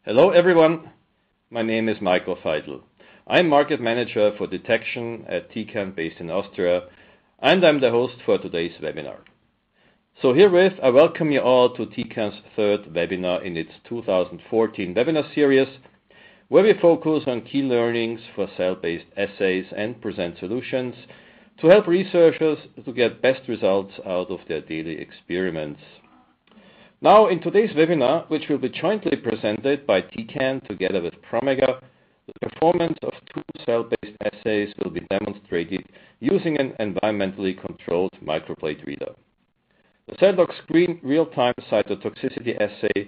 Hello everyone, my name is Michael Feidl. I'm Market Manager for Detection at Tecan based in Austria, and I'm the host for today's webinar. So herewith, I welcome you all to Tecan's third webinar in its 2014 webinar series, where we focus on key learnings for cell-based assays and present solutions to help researchers to get best results out of their daily experiments. Now, in today's webinar, which will be jointly presented by Tecan together with Promega, the performance of two cell-based assays will be demonstrated using an environmentally controlled microplate reader. The CellDoc Screen real-time cytotoxicity assay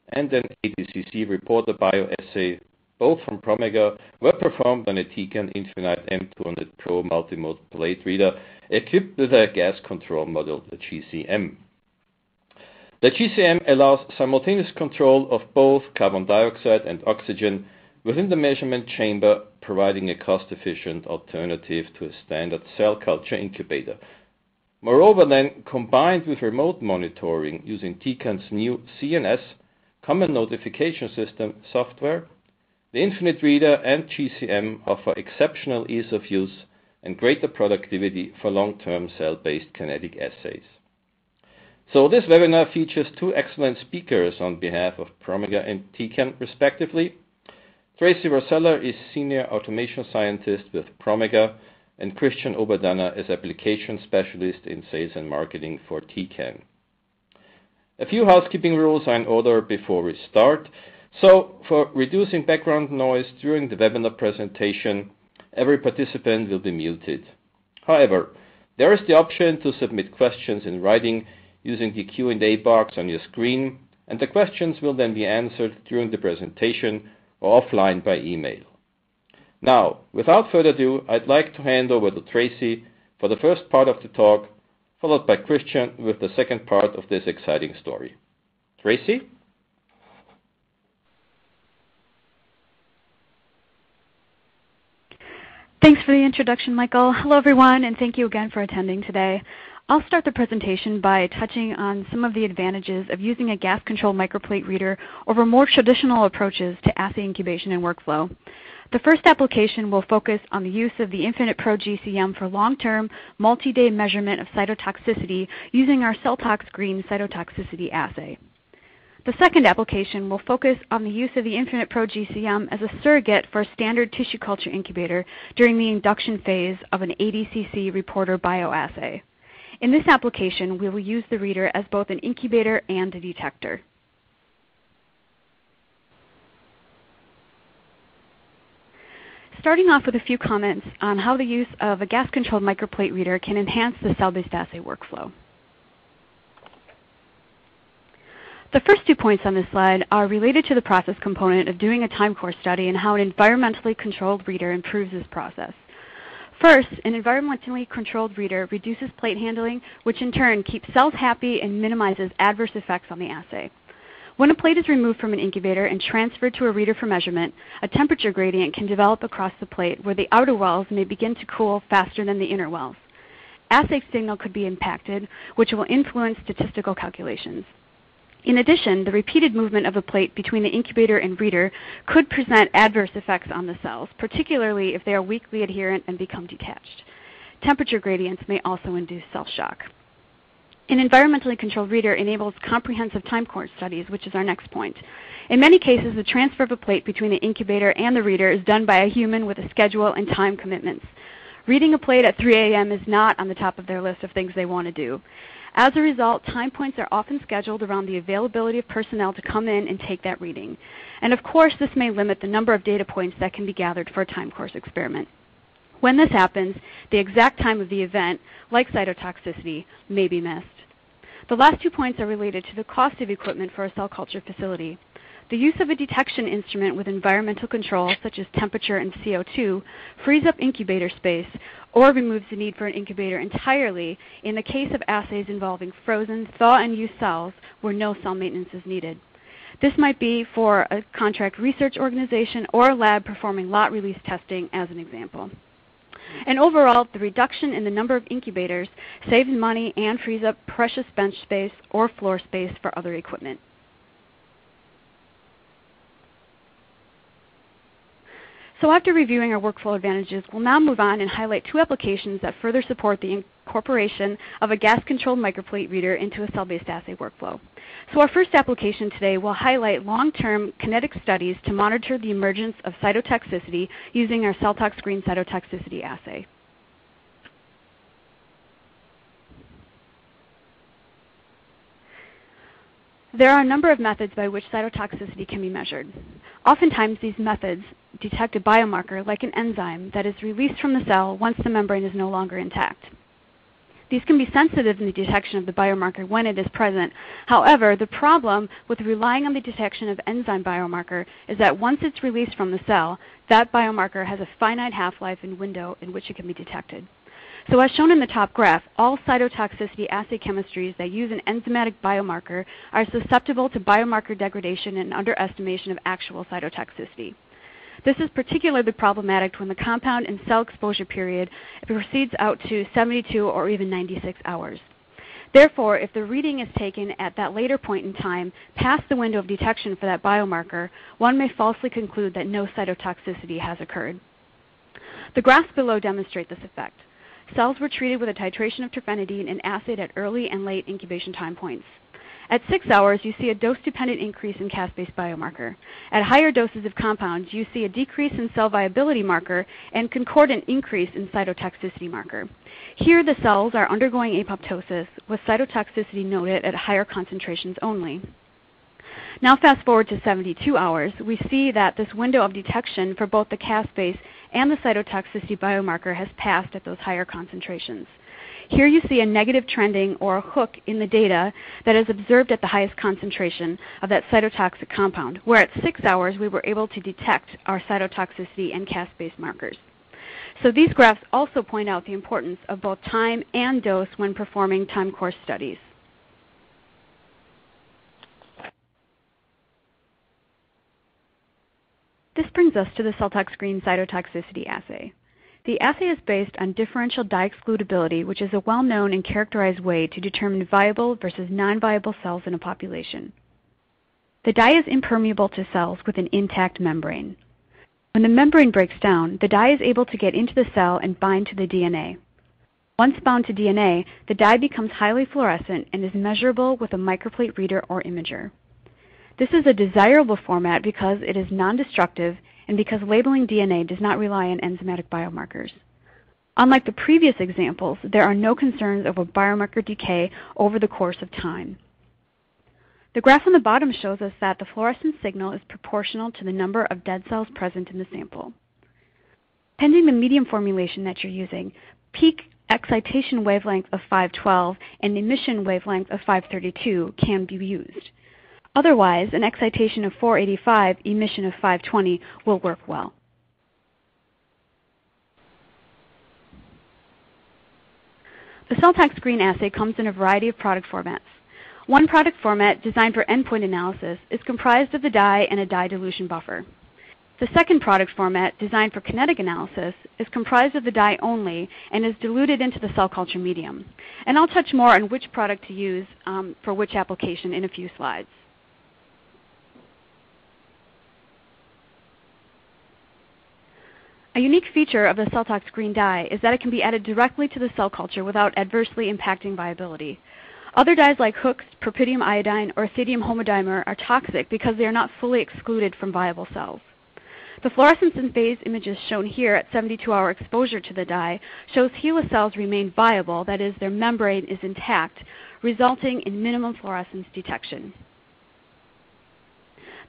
and an ADCC reporter bioassay, both from Promega, were performed on a Tecan Infinite M200 Pro multimode plate reader equipped with a gas control module, the GCM. The GCM allows simultaneous control of both carbon dioxide and oxygen within the measurement chamber, providing a cost-efficient alternative to a standard cell culture incubator. Moreover, then, combined with remote monitoring using Tecan's new CNS, Common Notification System software, the Infinite Reader and GCM offer exceptional ease of use and greater productivity for long-term cell-based kinetic assays. So this webinar features two excellent speakers on behalf of Promega and Tecan, respectively. Tracy Rosella is Senior Automation Scientist with Promega, and Christian Oberdana is Application Specialist in Sales and Marketing for Tecan. A few housekeeping rules are in order before we start. So, for reducing background noise during the webinar presentation, every participant will be muted. However, there is the option to submit questions in writing using the Q&A box on your screen, and the questions will then be answered during the presentation or offline by email. Now, without further ado, I'd like to hand over to Tracy for the first part of the talk, followed by Christian with the second part of this exciting story. Tracy? Thanks for the introduction, Michael. Hello, everyone, and thank you again for attending today. I'll start the presentation by touching on some of the advantages of using a gas-controlled microplate reader over more traditional approaches to assay incubation and workflow. The first application will focus on the use of the Infinite Pro GCM for long-term, multi-day measurement of cytotoxicity using our CellTox Screen cytotoxicity assay. The second application will focus on the use of the Infinite Pro GCM as a surrogate for a standard tissue culture incubator during the induction phase of an ADCC reporter bioassay. In this application, we will use the reader as both an incubator and a detector. Starting off with a few comments on how the use of a gas-controlled microplate reader can enhance the cell-based assay workflow. The first 2 points on this slide are related to the process component of doing a time course study and how an environmentally controlled reader improves this process. First, an environmentally controlled reader reduces plate handling, which in turn keeps cells happy and minimizes adverse effects on the assay. When a plate is removed from an incubator and transferred to a reader for measurement, a temperature gradient can develop across the plate where the outer walls may begin to cool faster than the inner walls. Assay signal could be impacted, which will influence statistical calculations. In addition, the repeated movement of the plate between the incubator and reader could present adverse effects on the cells, particularly if they are weakly adherent and become detached. Temperature gradients may also induce cell shock. An environmentally controlled reader enables comprehensive time course studies, which is our next point. In many cases, the transfer of a plate between the incubator and the reader is done by a human with a schedule and time commitments. Reading a plate at 3 a.m. is not on the top of their list of things they want to do. As a result, time points are often scheduled around the availability of personnel to come in and take that reading. And of course, this may limit the number of data points that can be gathered for a time course experiment. When this happens, the exact time of the event, like cytotoxicity, may be missed. The last 2 points are related to the cost of equipment for a cell culture facility. The use of a detection instrument with environmental control, such as temperature and CO2, frees up incubator space or removes the need for an incubator entirely in the case of assays involving frozen, thaw-and-use cells where no cell maintenance is needed. This might be for a contract research organization or a lab performing lot release testing as an example. And overall, the reduction in the number of incubators saves money and frees up precious bench space or floor space for other equipment. So after reviewing our workflow advantages, we'll now move on and highlight two applications that further support the incorporation of a gas-controlled microplate reader into a cell-based assay workflow. So our first application today will highlight long-term kinetic studies to monitor the emergence of cytotoxicity using our CellTox Screen cytotoxicity assay. There are a number of methods by which cytotoxicity can be measured. Oftentimes, these methods detect a biomarker like an enzyme that is released from the cell once the membrane is no longer intact. These can be sensitive in the detection of the biomarker when it is present. However, the problem with relying on the detection of enzyme biomarker is that once it's released from the cell, that biomarker has a finite half-life and window in which it can be detected. So as shown in the top graph, all cytotoxicity assay chemistries that use an enzymatic biomarker are susceptible to biomarker degradation and underestimation of actual cytotoxicity. This is particularly problematic when the compound and cell exposure period proceeds out to 72 or even 96 hours. Therefore, if the reading is taken at that later point in time, past the window of detection for that biomarker, one may falsely conclude that no cytotoxicity has occurred. The graphs below demonstrate this effect. Cells were treated with a titration of terfenadine and assayed at early and late incubation time points. At 6 hours, you see a dose-dependent increase in Cas-based biomarker. At higher doses of compounds, you see a decrease in cell viability marker and concordant increase in cytotoxicity marker. Here, the cells are undergoing apoptosis, with cytotoxicity noted at higher concentrations only. Now fast forward to 72 hours, we see that this window of detection for both the Cas-based and the cytotoxicity biomarker has passed at those higher concentrations. Here you see a negative trending or a hook in the data that is observed at the highest concentration of that cytotoxic compound, where at 6 hours we were able to detect our cytotoxicity and Cas-based markers. So these graphs also point out the importance of both time and dose when performing time course studies. This brings us to the CellTox Screen cytotoxicity assay. The assay is based on differential dye excludability, which is a well-known and characterized way to determine viable versus non-viable cells in a population. The dye is impermeable to cells with an intact membrane. When the membrane breaks down, the dye is able to get into the cell and bind to the DNA. Once bound to DNA, the dye becomes highly fluorescent and is measurable with a microplate reader or imager. This is a desirable format because it is non-destructive and because labeling DNA does not rely on enzymatic biomarkers. Unlike the previous examples, there are no concerns over biomarker decay over the course of time. The graph on the bottom shows us that the fluorescent signal is proportional to the number of dead cells present in the sample. Pending the medium formulation that you're using, peak excitation wavelength of 512 and emission wavelength of 532 can be used. Otherwise, an excitation of 485, emission of 520 will work well. The CellTox Screen assay comes in a variety of product formats. One product format, designed for endpoint analysis, is comprised of the dye and a dye dilution buffer. The second product format, designed for kinetic analysis, is comprised of the dye only and is diluted into the cell culture medium. And I'll touch more on which product to use for which application in a few slides. A unique feature of the CellTox Screen dye is that it can be added directly to the cell culture without adversely impacting viability. Other dyes like hooks, propydium iodine, or ethidium homodimer are toxic because they are not fully excluded from viable cells. The fluorescence and phase images shown here at 72-hour exposure to the dye shows HeLa cells remain viable, that is, their membrane is intact, resulting in minimum fluorescence detection.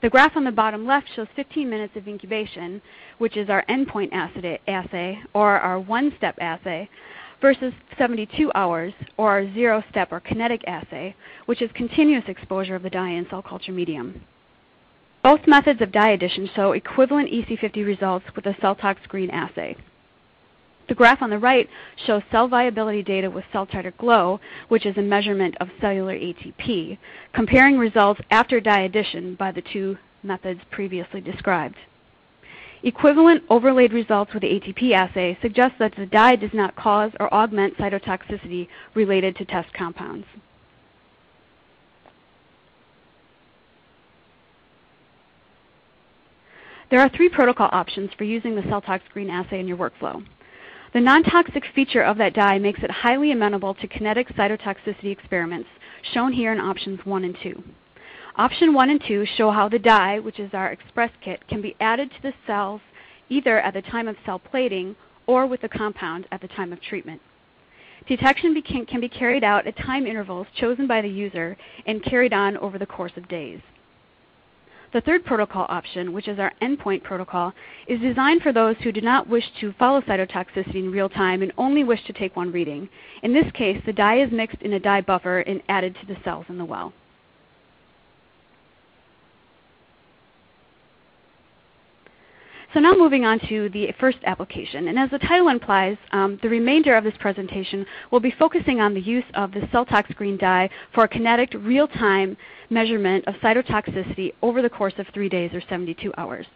The graph on the bottom left shows 15 minutes of incubation, which is our endpoint assay, or our one-step assay, versus 72 hours, or our zero-step or kinetic assay, which is continuous exposure of the dye in cell culture medium. Both methods of dye addition show equivalent EC50 results with the CellTox Screen assay. The graph on the right shows cell viability data with cell titer glow, which is a measurement of cellular ATP, comparing results after dye addition by the two methods previously described. Equivalent overlaid results with the ATP assay suggest that the dye does not cause or augment cytotoxicity related to test compounds. There are 3 protocol options for using the CellTox screen assay in your workflow. The non-toxic feature of that dye makes it highly amenable to kinetic cytotoxicity experiments, shown here in options 1 and 2. Option 1 and 2 show how the dye, which is our express kit, can be added to the cells either at the time of cell plating or with the compound at the time of treatment. Detection can be carried out at time intervals chosen by the user and carried on over the course of days. The third protocol option, which is our endpoint protocol, is designed for those who do not wish to follow cytotoxicity in real time and only wish to take one reading. In this case, the dye is mixed in a dye buffer and added to the cells in the well. So now moving on to the first application. And as the title implies, the remainder of this presentation will be focusing on the use of the CellTox screen dye for a kinetic real-time measurement of cytotoxicity over the course of 3 days or 72 hours.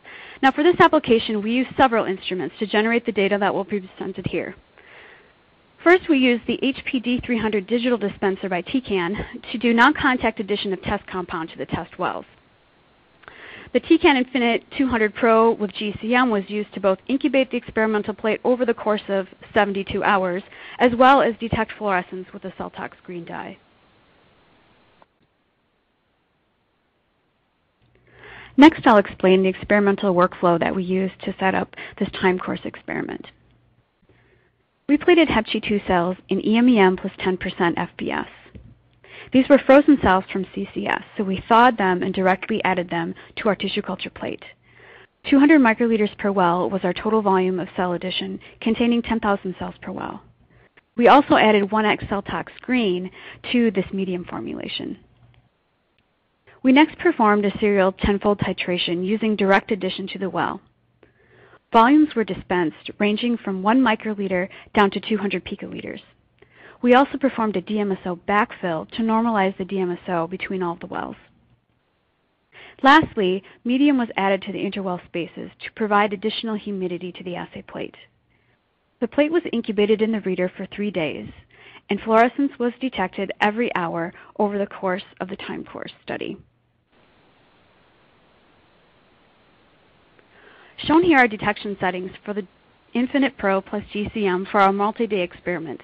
Now for this application, we use several instruments to generate the data that will be presented here. First, we use the HPD300 digital dispenser by Tecan to do non-contact addition of test compound to the test wells. The Tecan Infinite 200 Pro with GCM was used to both incubate the experimental plate over the course of 72 hours, as well as detect fluorescence with the CellTox green dye. Next, I'll explain the experimental workflow that we used to set up this time course experiment. We plated HepG2 cells in EMEM plus 10% FBS. These were frozen cells from CCS, so we thawed them and directly added them to our tissue culture plate. 200 microliters per well was our total volume of cell addition, containing 10,000 cells per well. We also added 1x CellTox screen to this medium formulation. We next performed a serial 10-fold titration using direct addition to the well. Volumes were dispensed ranging from 1 microliter down to 200 picoliters. We also performed a DMSO backfill to normalize the DMSO between all the wells. Lastly, medium was added to the interwell spaces to provide additional humidity to the assay plate. The plate was incubated in the reader for 3 days, and fluorescence was detected every hour over the course of the time course study. Shown here are detection settings for the Infinite Pro plus GCM for our multi-day experiment.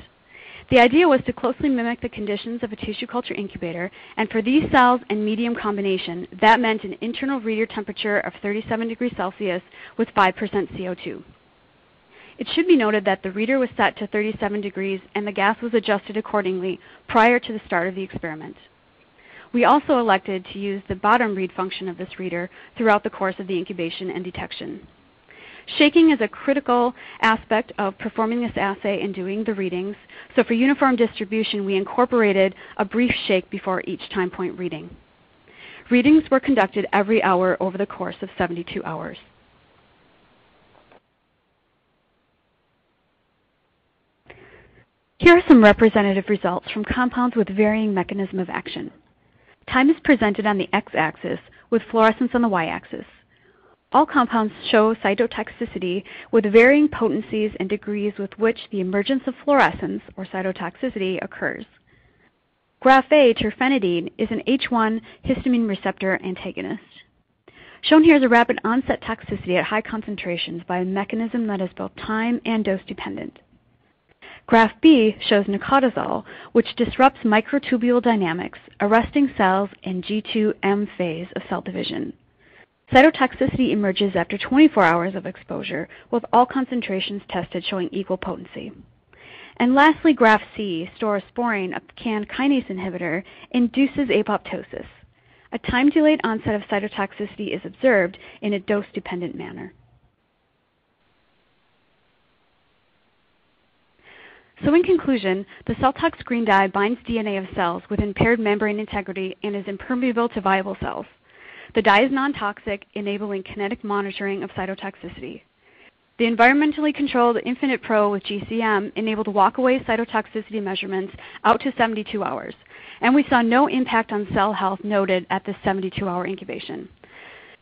The idea was to closely mimic the conditions of a tissue culture incubator, and for these cells and medium combination, that meant an internal reader temperature of 37 degrees Celsius with 5% CO2. It should be noted that the reader was set to 37 degrees and the gas was adjusted accordingly prior to the start of the experiment. We also elected to use the bottom read function of this reader throughout the course of the incubation and detection. Shaking is a critical aspect of performing this assay and doing the readings, so for uniform distribution we incorporated a brief shake before each time point reading. Readings were conducted every hour over the course of 72 hours. Here are some representative results from compounds with varying mechanism of action. Time is presented on the x-axis with fluorescence on the y-axis. All compounds show cytotoxicity with varying potencies and degrees with which the emergence of fluorescence or cytotoxicity occurs. Graph A, terfenadine, is an H1 histamine receptor antagonist. Shown here is a rapid onset toxicity at high concentrations by a mechanism that is both time and dose dependent. Graph B shows nicotazole, which disrupts microtubule dynamics, arresting cells in G2M phase of cell division. Cytotoxicity emerges after 24 hours of exposure, with all concentrations tested showing equal potency. And lastly, graph C, staurosporine, a CAN kinase inhibitor, induces apoptosis. A time-delayed onset of cytotoxicity is observed in a dose-dependent manner. So in conclusion, the CellTox green dye binds DNA of cells with impaired membrane integrity and is impermeable to viable cells. The dye is non-toxic, enabling kinetic monitoring of cytotoxicity. The environmentally controlled Infinite Pro with GCM enabled walk-away cytotoxicity measurements out to 72 hours, and we saw no impact on cell health noted at this 72-hour incubation.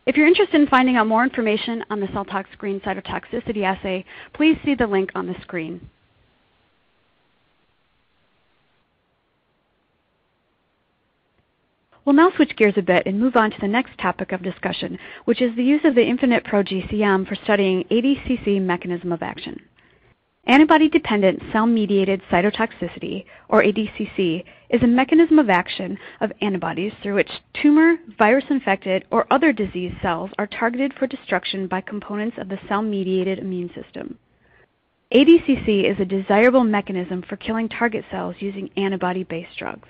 If you're interested in finding out more information on the CellTox green cytotoxicity assay, please see the link on the screen. We'll now switch gears a bit and move on to the next topic of discussion, which is the use of the Infinite Pro GCM for studying ADCC mechanism of action. Antibody-dependent cell-mediated cytotoxicity, or ADCC, is a mechanism of action of antibodies through which tumor, virus-infected, or other disease cells are targeted for destruction by components of the cell-mediated immune system. ADCC is a desirable mechanism for killing target cells using antibody-based drugs.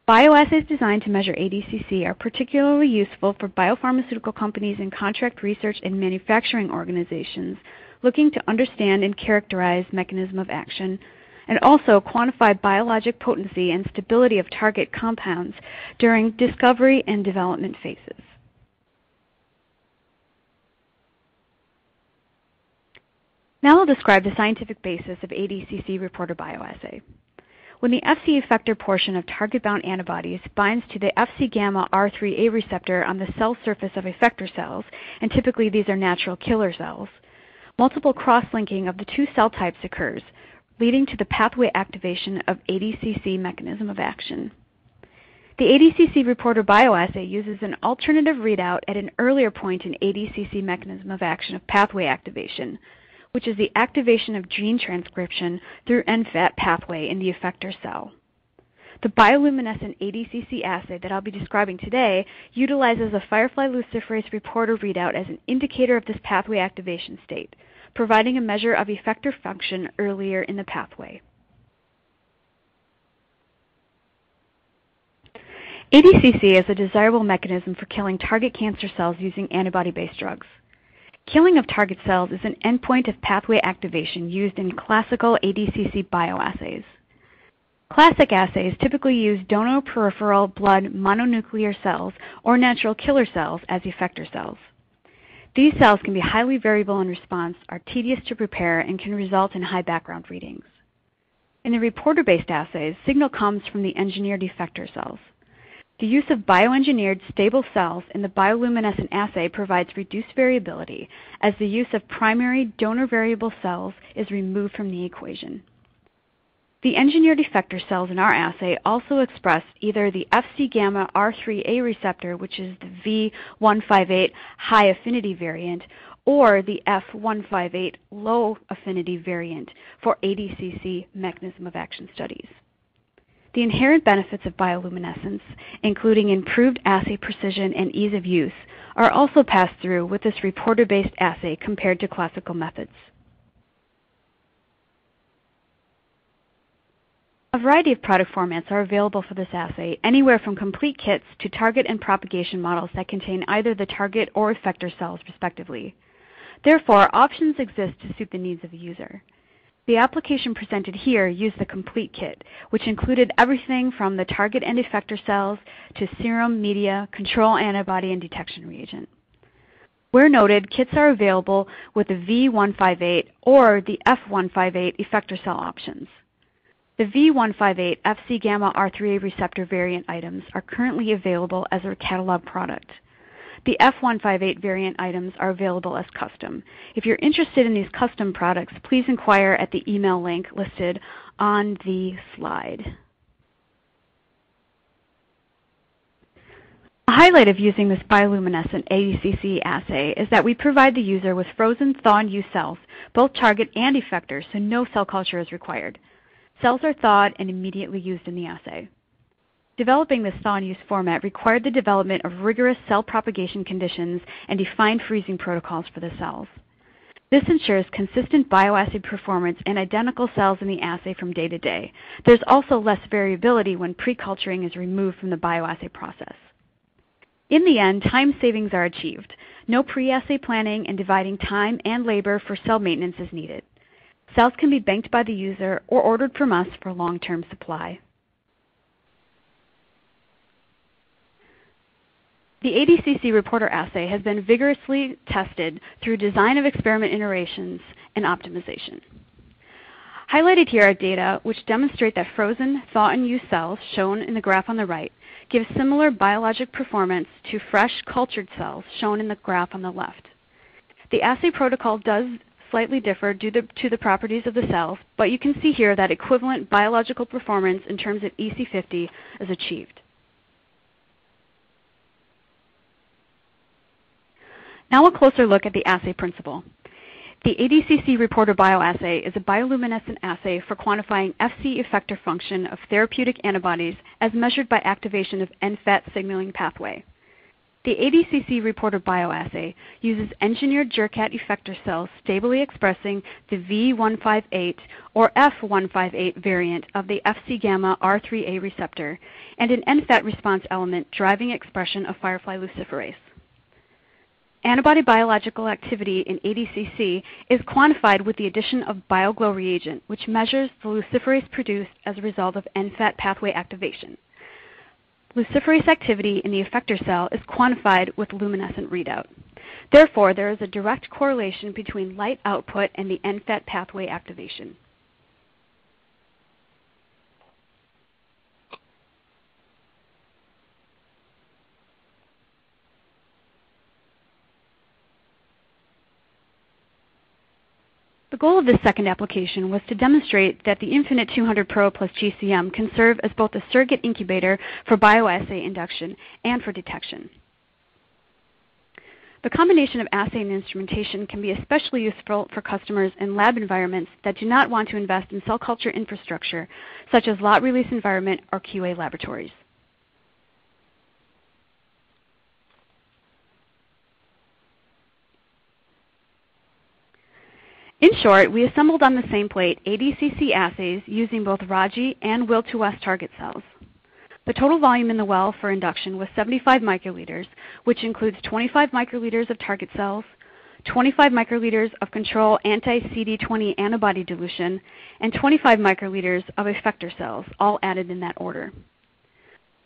Bioassays designed to measure ADCC are particularly useful for biopharmaceutical companies and contract research and manufacturing organizations looking to understand and characterize mechanism of action, and also quantify biologic potency and stability of target compounds during discovery and development phases. Now I'll describe the scientific basis of ADCC reporter bioassay. When the Fc effector portion of target-bound antibodies binds to the Fc gamma R3A receptor on the cell surface of effector cells, and typically these are natural killer cells, multiple cross-linking of the two cell types occurs, leading to the pathway activation of ADCC mechanism of action. The ADCC reporter bioassay uses an alternative readout at an earlier point in ADCC mechanism of action of pathway activation, which is the activation of gene transcription through NFAT pathway in the effector cell. The bioluminescent ADCC assay that I'll be describing today utilizes a firefly luciferase reporter readout as an indicator of this pathway activation state, providing a measure of effector function earlier in the pathway. ADCC is a desirable mechanism for killing target cancer cells using antibody-based drugs. Killing of target cells is an endpoint of pathway activation used in classical ADCC bioassays. Classic assays typically use donor peripheral blood mononuclear cells or natural killer cells as effector cells. These cells can be highly variable in response, are tedious to prepare, and can result in high background readings. In the reporter-based assays, signal comes from the engineered effector cells. The use of bioengineered stable cells in the bioluminescent assay provides reduced variability, as the use of primary donor variable cells is removed from the equation. The engineered effector cells in our assay also express either the Fc gamma R3A receptor, which is the V158 high affinity variant, or the F158 low affinity variant for ADCC mechanism of action studies. The inherent benefits of bioluminescence, including improved assay precision and ease of use, are also passed through with this reporter-based assay compared to classical methods. A variety of product formats are available for this assay, anywhere from complete kits to target and propagation models that contain either the target or effector cells, respectively. Therefore, options exist to suit the needs of the user. The application presented here used the complete kit, which included everything from the target and effector cells to serum, media, control antibody, and detection reagent. Where noted, kits are available with the V158 or the F158 effector cell options. The V158 Fc gamma R3A receptor variant items are currently available as a catalog product. The F158 variant items are available as custom. If you're interested in these custom products, please inquire at the email link listed on the slide. A highlight of using this bioluminescent ADCC assay is that we provide the user with frozen thaw-and-use cells, both target and effector, so no cell culture is required. Cells are thawed and immediately used in the assay. Developing this thaw-and-use format required the development of rigorous cell propagation conditions and defined freezing protocols for the cells. This ensures consistent bioassay performance and identical cells in the assay from day to day. There's also less variability when pre-culturing is removed from the bioassay process. In the end, time savings are achieved. No pre-assay planning and dividing time and labor for cell maintenance is needed. Cells can be banked by the user or ordered from us for long-term supply. The ADCC reporter assay has been vigorously tested through design of experiment iterations and optimization. Highlighted here are data which demonstrate that frozen thaw-and-use cells, shown in the graph on the right, give similar biologic performance to fresh cultured cells, shown in the graph on the left. The assay protocol does slightly differ due to the properties of the cells, but you can see here that equivalent biological performance in terms of EC50 is achieved. Now a closer look at the assay principle. The ADCC reporter bioassay is a bioluminescent assay for quantifying Fc effector function of therapeutic antibodies as measured by activation of NFAT signaling pathway. The ADCC reporter bioassay uses engineered JERCAT effector cells stably expressing the V158 or F158 variant of the Fc gamma R3A receptor and an NFAT response element driving expression of firefly luciferase. Antibody biological activity in ADCC is quantified with the addition of BioGlow reagent, which measures the luciferase produced as a result of NFAT pathway activation. Luciferase activity in the effector cell is quantified with luminescent readout. Therefore, there is a direct correlation between light output and the NFAT pathway activation. The goal of this second application was to demonstrate that the Infinite 200 Pro plus GCM can serve as both a surrogate incubator for bioassay induction and for detection. The combination of assay and instrumentation can be especially useful for customers in lab environments that do not want to invest in cell culture infrastructure, such as lot release environment or QA laboratories. In short, we assembled on the same plate ADCC assays using both Raji and Will-2West target cells. The total volume in the well for induction was 75 microliters, which includes 25 microliters of target cells, 25 microliters of control anti-CD20 antibody dilution, and 25 microliters of effector cells, all added in that order.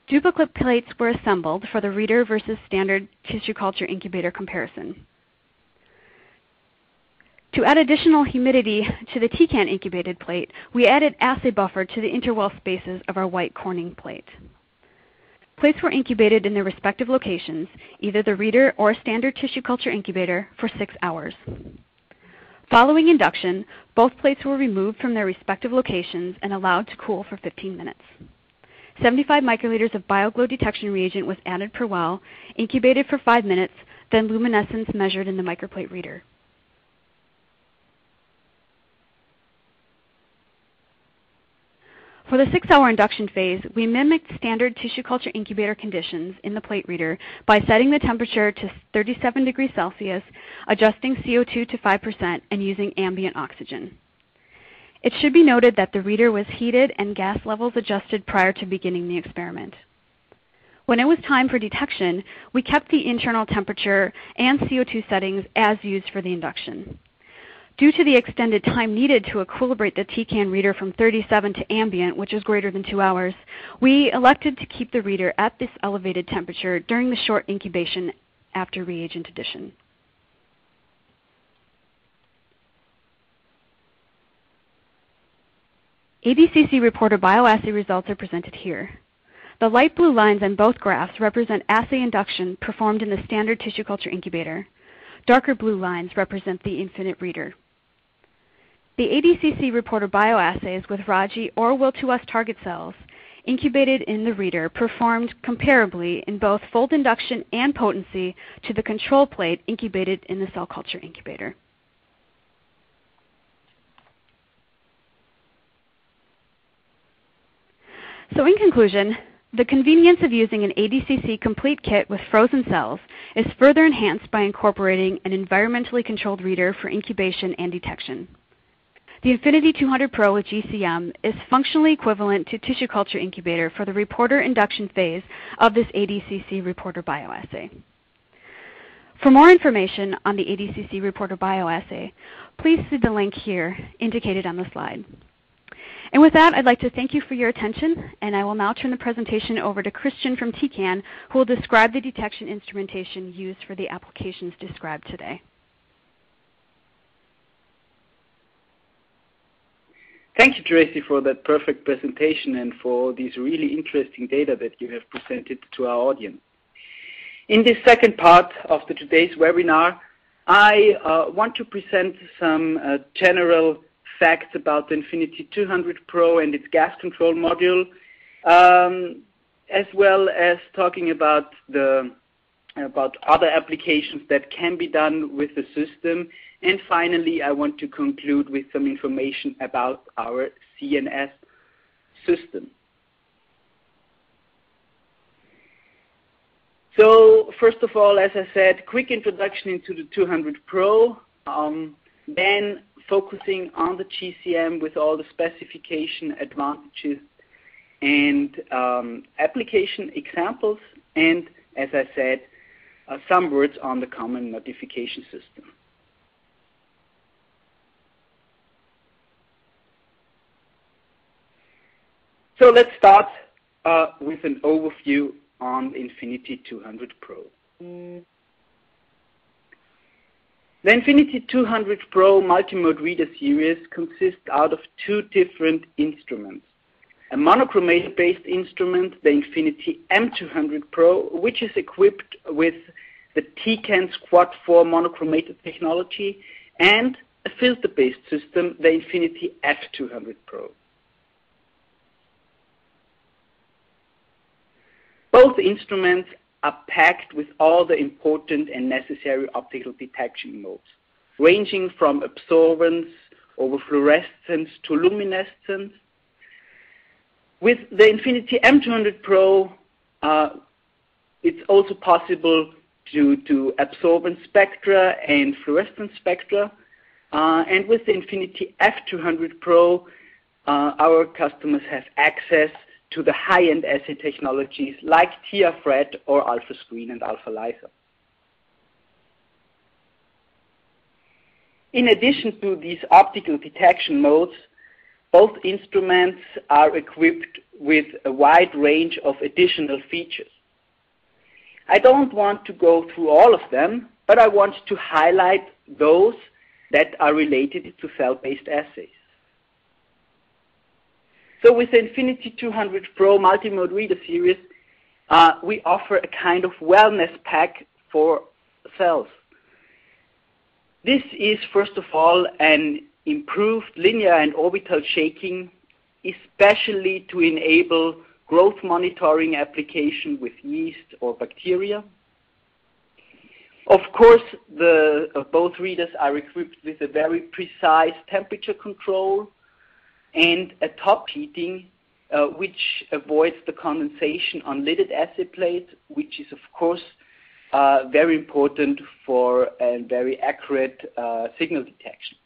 Duplicate plates were assembled for the reader versus standard tissue culture incubator comparison. To add additional humidity to the Tecan incubated plate, we added assay buffer to the interwell spaces of our white Corning plate. Plates were incubated in their respective locations, either the reader or standard tissue culture incubator, for 6 hours. Following induction, both plates were removed from their respective locations and allowed to cool for 15 minutes. 75 microliters of BioGlow detection reagent was added per well, incubated for 5 minutes, then luminescence measured in the microplate reader. For the 6-hour induction phase, we mimicked standard tissue culture incubator conditions in the plate reader by setting the temperature to 37 degrees Celsius, adjusting CO2 to 5%, and using ambient oxygen. It should be noted that the reader was heated and gas levels adjusted prior to beginning the experiment. When it was time for detection, we kept the internal temperature and CO2 settings as used for the induction. Due to the extended time needed to equilibrate the Tecan reader from 37 to ambient, which is greater than 2 hours, we elected to keep the reader at this elevated temperature during the short incubation after reagent addition. ADCC reporter bioassay results are presented here. The light blue lines on both graphs represent assay induction performed in the standard tissue culture incubator. Darker blue lines represent the infinite reader. The ADCC reporter bioassays with Raji or Will-2West target cells incubated in the reader performed comparably in both fold induction and potency to the control plate incubated in the cell culture incubator. So in conclusion, the convenience of using an ADCC complete kit with frozen cells is further enhanced by incorporating an environmentally controlled reader for incubation and detection. The Infinity 200 Pro with GCM is functionally equivalent to tissue culture incubator for the reporter induction phase of this ADCC reporter bioassay. For more information on the ADCC reporter bioassay, please see the link here indicated on the slide. And with that, I'd like to thank you for your attention, and I will now turn the presentation over to Christian from Tecan, who will describe the detection instrumentation used for the applications described today. Thank you, Tracy, for that perfect presentation and for these really interesting data that you have presented to our audience. In this second part of today's webinar, I want to present some general facts about the Infinity 200 Pro and its gas control module, as well as talking about the about other applications that can be done with the system. And finally, I want to conclude with some information about our CNS system. So first of all, as I said, quick introduction into the 200 Pro, then focusing on the GCM with all the specification advantages and application examples, and as I said, some words on the common notification system. So let's start with an overview on Infinity 200 Pro. The Infinity 200 Pro multimode reader series consists out of two different instruments. A monochromator-based instrument, the Infinity M200 Pro, which is equipped with the Tecan Quad 4 monochromator technology, and a filter-based system, the Infinity F200 Pro. Both instruments are packed with all the important and necessary optical detection modes, ranging from absorbance over fluorescence to luminescence. With the Infinity M200 Pro, it's also possible to do absorbance spectra and fluorescence spectra. And with the Infinity F200 Pro, our customers have access to the high-end assay technologies like TIA-FRET or AlphaScreen and AlphaLysa. In addition to these optical detection modes, both instruments are equipped with a wide range of additional features. I don't want to go through all of them, but I want to highlight those that are related to cell-based assays. So with the Infinity 200 Pro multimode reader series, we offer a kind of wellness pack for cells. This is, first of all, an improved linear and orbital shaking, especially to enable growth monitoring application with yeast or bacteria. Of course, both readers are equipped with a very precise temperature control and a top heating, which avoids the condensation on lidded assay plates, which is, of course, very important for a very accurate signal detection.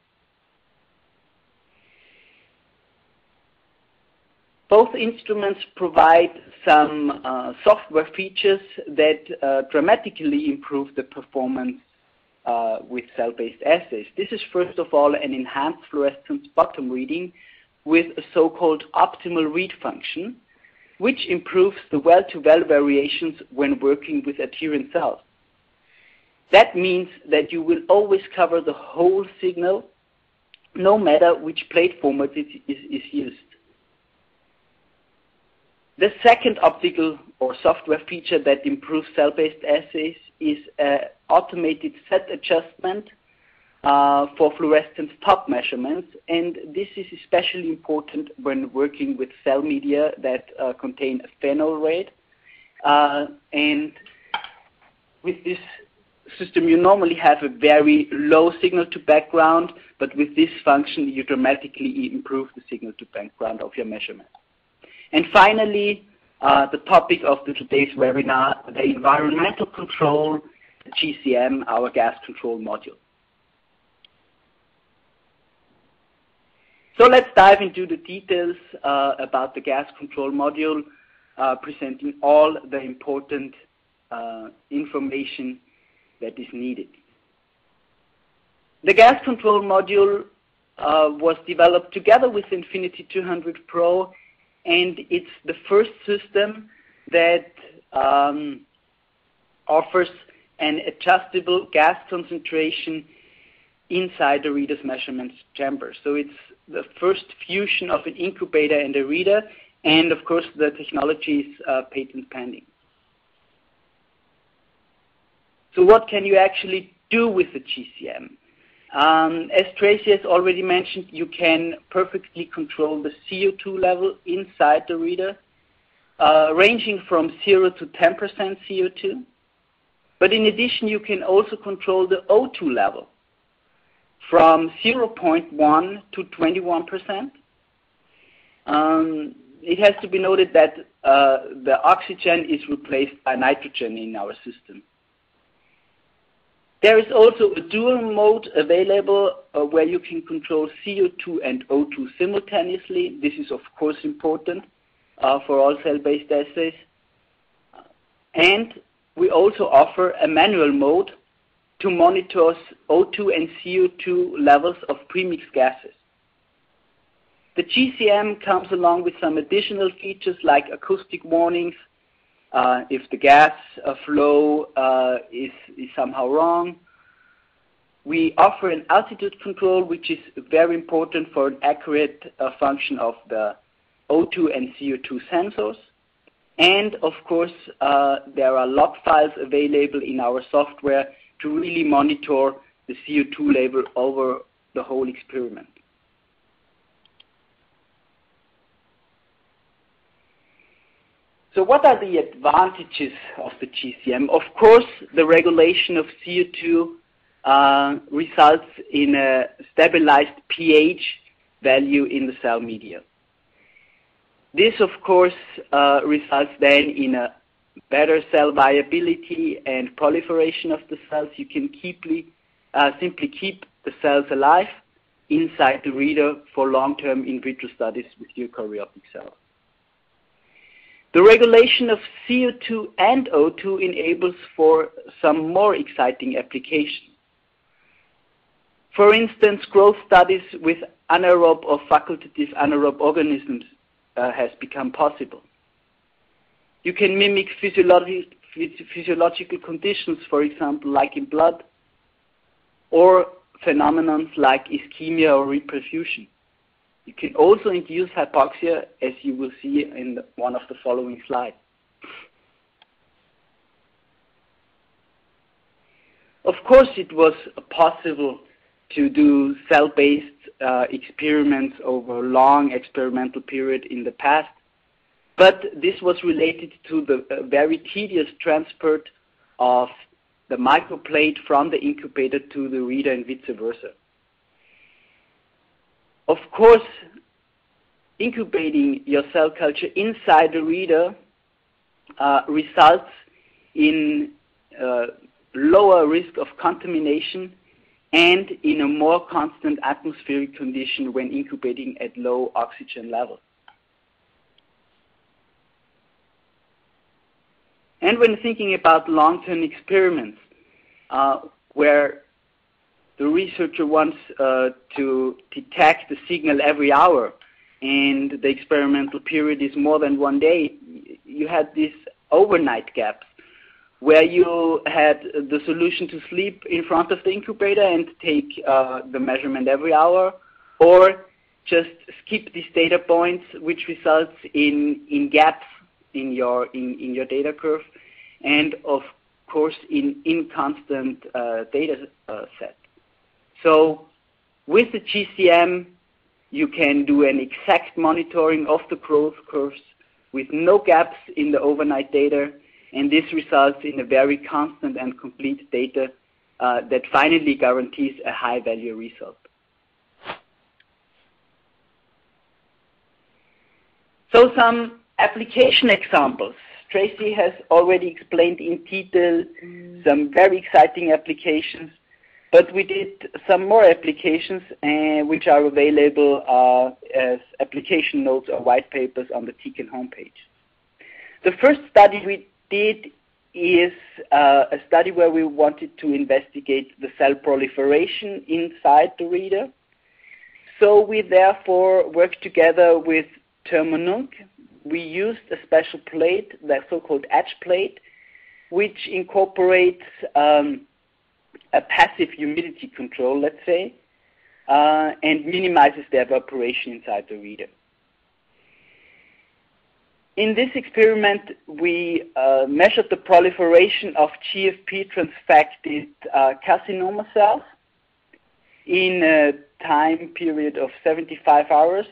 Both instruments provide some software features that dramatically improve the performance with cell-based assays. This is, first of all, an enhanced fluorescence bottom reading with a so-called optimal read function, which improves the well-to-well variations when working with adherent cells. That means that you will always cover the whole signal, no matter which plate format is used. The second optical or software feature that improves cell-based assays is automated set adjustment for fluorescence top measurements, and this is especially important when working with cell media that contain a phenol rate. And with this system, you normally have a very low signal to background, but with this function, you dramatically improve the signal to background of your measurement. And finally, the topic of today's webinar, the environmental control, the GCM, our gas control module. So let's dive into the details about the gas control module, presenting all the important information that is needed. The gas control module was developed together with Infinity 200 Pro, and it's the first system that offers an adjustable gas concentration inside the reader's measurement chamber. So it's the first fusion of an incubator and a reader, and of course the technology is patent pending. So what can you actually do with the GCM? As Tracy has already mentioned, you can perfectly control the CO2 level inside the reader, ranging from 0 to 10% CO2. But in addition, you can also control the O2 level from 0.1 to 21%. It has to be noted that the oxygen is replaced by nitrogen in our system. There is also a dual mode available where you can control CO2 and O2 simultaneously. This is of course important for all cell-based assays. And we also offer a manual mode to monitor O2 and CO2 levels of premixed gases. The GCM comes along with some additional features like acoustic warnings if the gas flow is somehow wrong. We offer an altitude control, which is very important for an accurate function of the O2 and CO2 sensors. And of course, there are log files available in our software to really monitor the CO2 level over the whole experiment. So what are the advantages of the GCM? Of course, the regulation of CO2 results in a stabilized pH value in the cell media. This, of course, results then in a better cell viability and proliferation of the cells. You can simply keep the cells alive inside the reader for long-term in vitro studies with eukaryotic cells. The regulation of CO2 and O2 enables for some more exciting applications. For instance, growth studies with anaerobe or facultative anaerobe organisms has become possible. You can mimic physiological conditions, for example, like in blood, or phenomena like ischemia or reperfusion. You can also induce hypoxia, as you will see in one of the following slides. Of course, it was possible to do cell-based experiments over a long experimental period in the past, but this was related to the very tedious transport of the microplate from the incubator to the reader and vice versa. Of course, incubating your cell culture inside the reader results in lower risk of contamination and in a more constant atmospheric condition when incubating at low oxygen levels. And when thinking about long-term experiments where the researcher wants to detect the signal every hour and the experimental period is more than 1 day, you had these overnight gaps where you had the solution to sleep in front of the incubator and take the measurement every hour, or just skip these data points, which results in gaps in your data curve, and of course in inconstant data set. So with the GCM, you can do an exact monitoring of the growth curves with no gaps in the overnight data, and this results in a very constant and complete data that finally guarantees a high-value result. So some application examples. Tracy has already explained in detail some very exciting applications, but we did some more applications which are available as application notes or white papers on the Tecan homepage. The first study we did is a study where we wanted to investigate the cell proliferation inside the reader. So we therefore worked together with Thermonunc. We used a special plate, the so-called edge plate, which incorporates a passive humidity control, let's say, and minimizes the evaporation inside the reader. In this experiment, we measured the proliferation of GFP transfected carcinoma cells in a time period of 75 hours.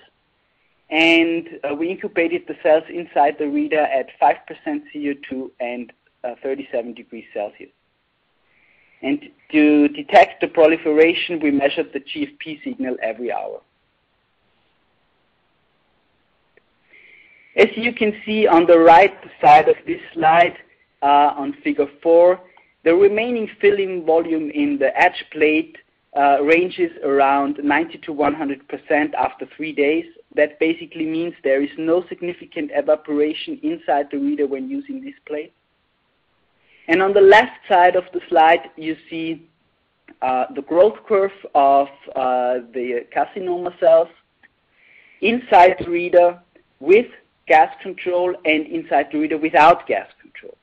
And we incubated the cells inside the reader at 5% CO2 and 37 degrees Celsius. And to detect the proliferation, we measured the GFP signal every hour. As you can see on the right side of this slide, on figure 4, the remaining filling volume in the edge plate ranges around 90 to 100% after 3 days. That basically means there is no significant evaporation inside the reader when using this plate. And on the left side of the slide, you see the growth curve of the carcinoma cells inside the reader with gas control and inside the reader without gas control.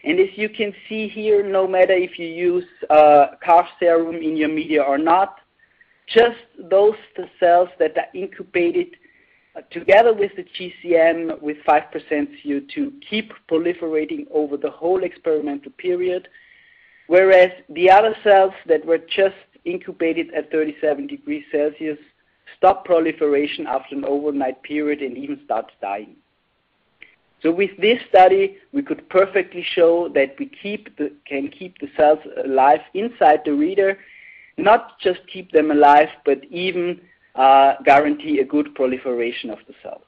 And as you can see here, no matter if you use calf serum in your media or not, just those cells that are incubated together with the GCM with 5% CO2 keep proliferating over the whole experimental period, whereas the other cells that were just incubated at 37 degrees Celsius stop proliferation after an overnight period and even start dying. So with this study, we could perfectly show that we can keep the cells alive inside the reader, not just keep them alive, but even guarantee a good proliferation of the cells.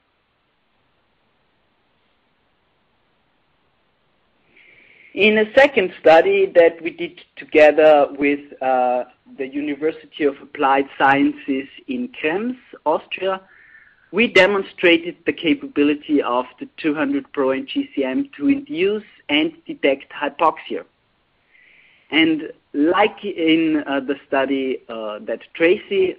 In a second study that we did together with the University of Applied Sciences in Krems, Austria, we demonstrated the capability of the 200 Pro and GCM to induce and detect hypoxia. And like in the study that Tracy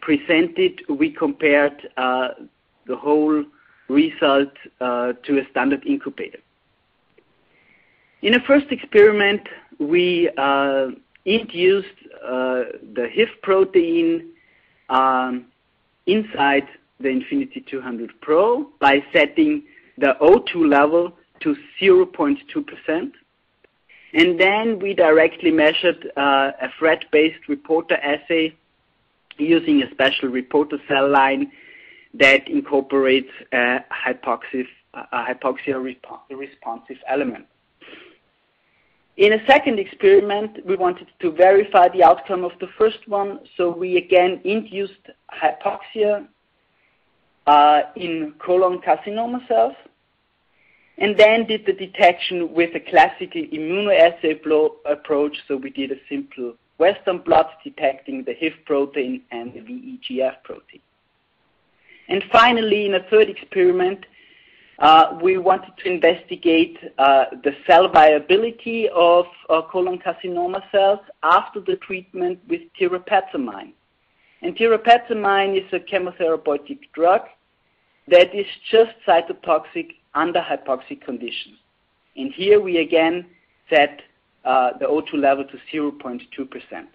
presented, we compared the whole result to a standard incubator. In a first experiment, we induced the HIF protein inside the Infinity 200 Pro by setting the O2 level to 0.2%. And then we directly measured a thread-based reporter assay using a special reporter cell line that incorporates a hypoxia responsive element. In a second experiment, we wanted to verify the outcome of the first one, so we again induced hypoxia in colon carcinoma cells, and then did the detection with a classical immunoassay approach. So we did a simple Western blot detecting the HIF protein and the VEGF protein. And finally, in a third experiment, we wanted to investigate the cell viability of colon carcinoma cells after the treatment with tirapazamine. And tirapazamine is a chemotherapeutic drug that is just cytotoxic under hypoxic conditions. And here we again set the O2 level to 0.2%.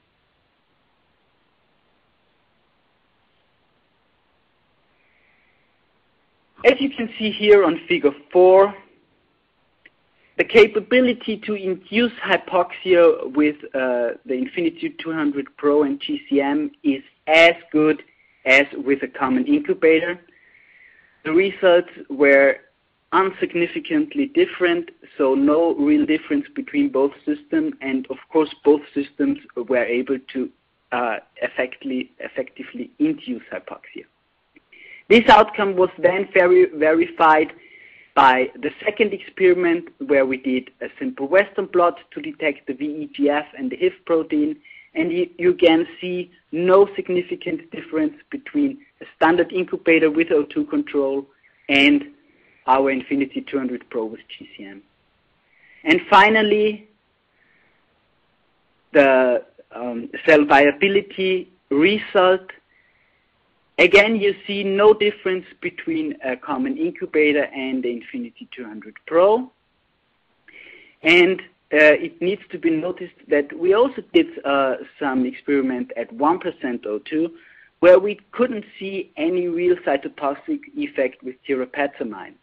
As you can see here on figure 4, the capability to induce hypoxia with the Infinity 200 Pro and GCM is as good as with a common incubator. The results were insignificantly different, so no real difference between both systems, and of course both systems were able to effectively induce hypoxia. This outcome was then verified by the second experiment, where we did a simple Western blot to detect the VEGF and the HIF protein, and you can see no significant difference between a standard incubator with O2 control and our Infinity 200 Pro with GCM. And finally, the cell viability result. Again, you see no difference between a common incubator and the Infinity 200 Pro. And it needs to be noticed that we also did some experiment at 1% O2, where we couldn't see any real cytotoxic effect with tirapazamine.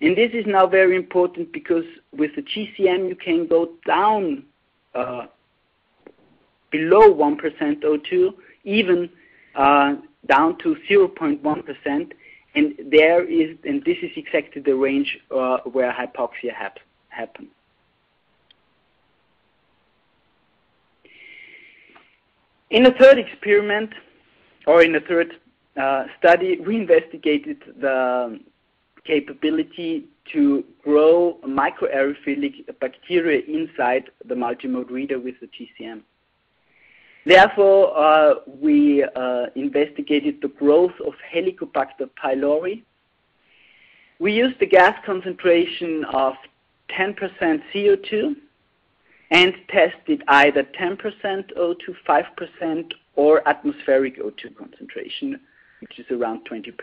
And this is now very important, because with the GCM you can go down below 1% O2, even down to 0.1%, and this is exactly the range where hypoxia happens. In a third experiment, or in a third study, we investigated the capability to grow microaerophilic bacteria inside the multimode reader with the GCM. Therefore, we investigated the growth of Helicobacter pylori. We used a gas concentration of 10% CO2 and tested either 10% O2, 5%, or atmospheric O2 concentration, which is around 20%.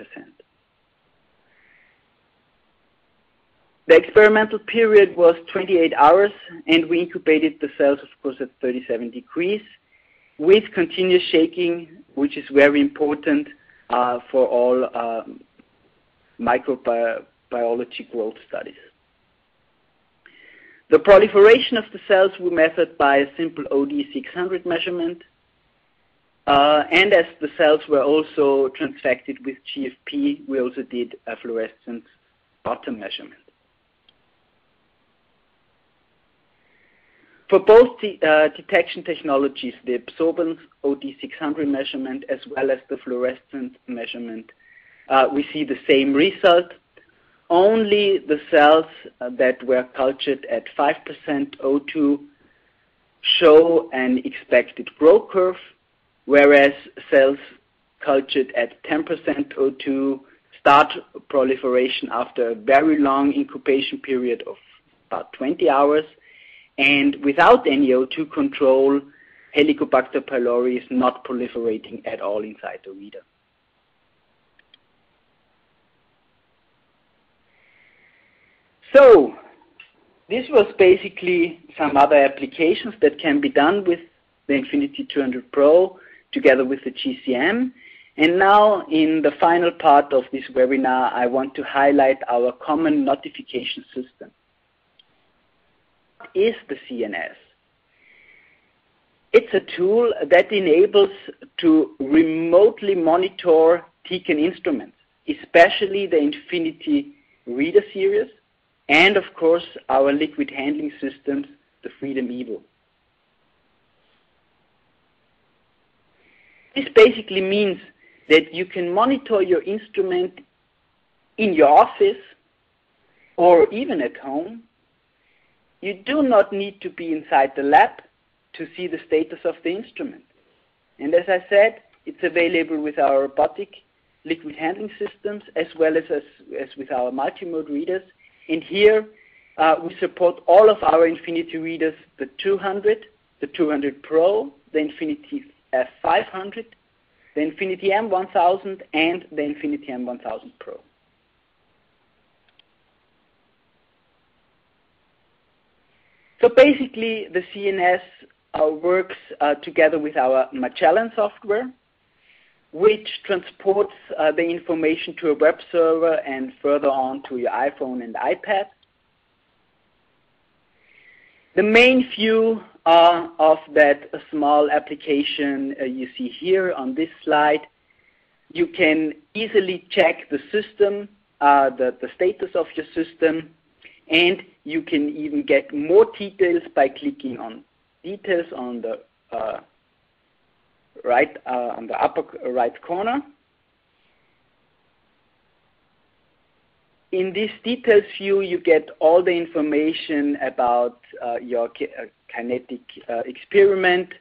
The experimental period was 28 hours, and we incubated the cells, of course, at 37 degrees with continuous shaking, which is very important for all microbiology growth studies. The proliferation of the cells we measured by a simple OD600 measurement, and as the cells were also transfected with GFP, we also did a fluorescence bottom measurement. For both detection technologies, the absorbance OD600 measurement as well as the fluorescence measurement, we see the same result. Only the cells that were cultured at 5% O2 show an expected growth curve, whereas cells cultured at 10% O2 start proliferation after a very long incubation period of about 20 hours. And without any O2 control, Helicobacter pylori is not proliferating at all inside the reader. So, this was basically some other applications that can be done with the Infinity 200 Pro together with the GCM. And now, in the final part of this webinar, I want to highlight our common notification system. What is the CNS? It's a tool that enables to remotely monitor Tecan instruments, especially the Infinity Reader series, and of course our liquid handling systems, the Freedom Evo. This basically means that you can monitor your instrument in your office or even at home. You do not need to be inside the lab to see the status of the instrument. And as I said, it's available with our robotic liquid handling systems as well as with our multimode readers. And here we support all of our Infinity readers, the 200, the 200 Pro, the Infinity F500, the Infinity M1000, and the Infinity M1000 Pro. So basically, the CNS works together with our Magellan software, which transports the information to a web server and further on to your iPhone and iPad. The main view of that small application you see here on this slide, you can easily check the system, the status of your system, and you can even get more details by clicking on details on the upper right corner. In this details view, you get all the information about your kinetic experiment.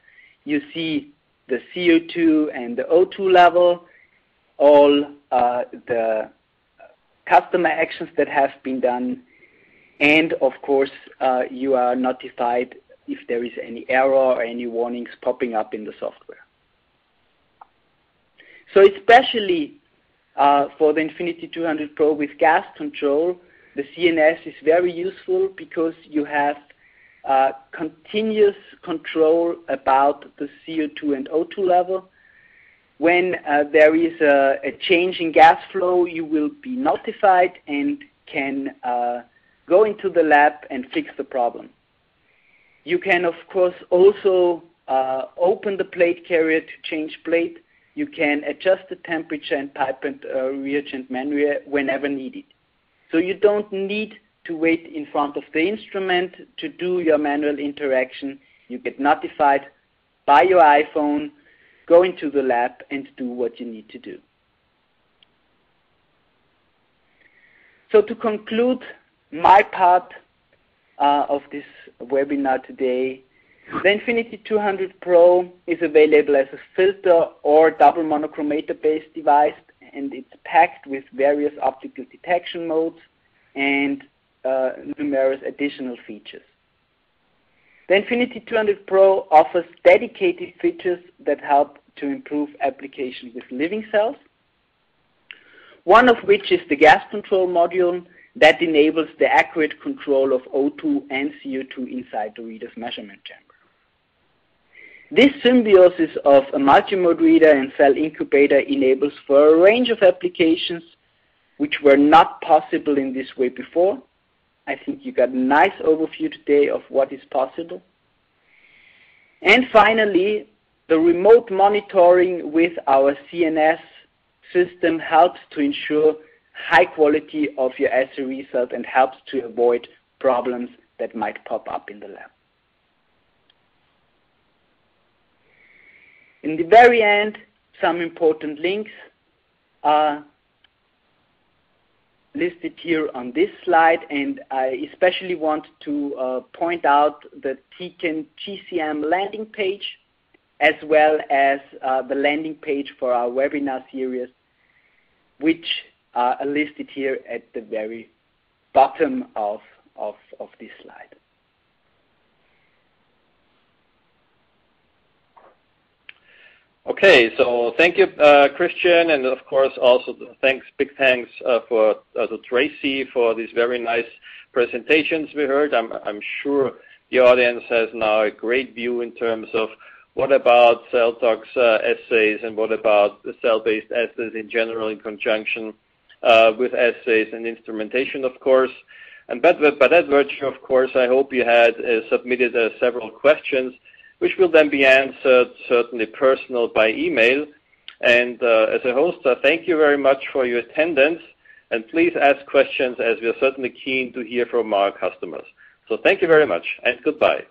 You see the CO2 and the O2 level, all the customer actions that have been done, and of course, you are notified if there is any error or any warnings popping up in the software. So especially for the Infinity 200 Pro with gas control, the CNS is very useful because you have continuous control about the CO2 and O2 level. When there is a change in gas flow, you will be notified and can go into the lab and fix the problem. You can, of course, also open the plate carrier to change plate. You can adjust the temperature and pipe and reagent manually whenever needed. So you don't need to wait in front of the instrument to do your manual interaction. You get notified by your iPhone go into the lab and do what you need to do. So to conclude my part of this webinar today, the Infinity 200 Pro is available as a filter or double monochromator-based device, and it's packed with various optical detection modes and numerous additional features. The Infinity 200 Pro offers dedicated features that help to improve application with living cells, one of which is the gas control module that enables the accurate control of O2 and CO2 inside the reader's measurement chamber. This symbiosis of a multimode reader and cell incubator enables for a range of applications which were not possible in this way before. I think you got a nice overview today of what is possible. And finally, the remote monitoring with our CNS system helps to ensure high quality of your assay result and helps to avoid problems that might pop up in the lab. In the very end, some important links are listed here on this slide, and I especially want to point out the Tecan GCM landing page, as well as the landing page for our webinar series, which are listed here at the very bottom of this slide. Okay, so thank you, Christian, and of course also big thanks to Tracy for these very nice presentations we heard. I'm sure the audience has now a great view in terms of what about cell tox assays and what about the cell-based assays in general in conjunction with assays and instrumentation, of course. And by that virtue, of course, I hope you had submitted several questions, which will then be answered, certainly personal, by email. And as a host, thank you very much for your attendance. And please ask questions, as we are certainly keen to hear from our customers. So thank you very much, and goodbye.